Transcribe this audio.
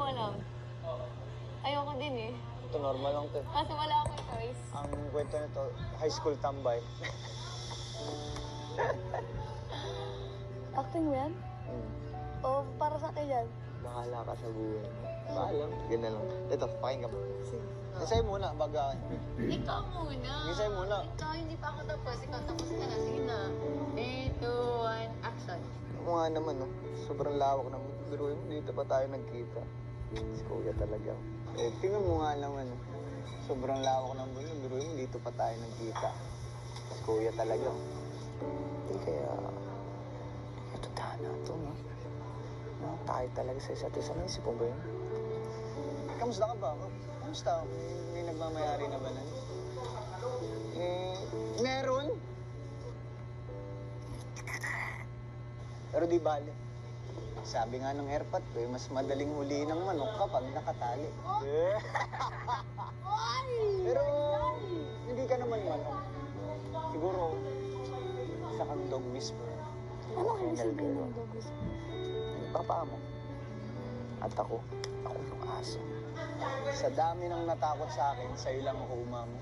ko lang. Ayoko din eh. Ito, normal lang to. Kasi wala akong choice. Ang kwento nito, high school tambay. Acting mo yan? O para sa akin yan? Bahala ka sa buhay mo. Paalam. Ganun lang. Ito, pakinggan mo. Sige. Isay muna, baga. Ikaw muna. Isay muna. Ikaw, hindi pa ako tapos. Ikaw tapos ka na. Sige na. 3, 2, 1, action. Ako nga naman, no? Sobrang lawak ng biruin mo. Dito pa tayo nagkita. Si Kuya talaga. Eh, tingnan mo nga naman. Sobrang lawak ng biruin mo. Dito pa tayo nagkita. Si Kuya talaga. Hindi kaya... Ito tana ito, no? No, tayo talaga sa isa't isa. Naisip mo ba yun? Kamusta ka ba? Kamusta? May nagmamayari na ba nun? Meron? Pero di bale. Sabi nga ng airpot, mas madaling huli ng manok kapag nakatali. Pero hindi ka naman manok. Siguro, isa kang dog whisperer. Ano kaya sabihin ng dogos? Papa mo. At ako yung aso. Sa dami ng natakot sa akin, sa'yo lang ako umamo.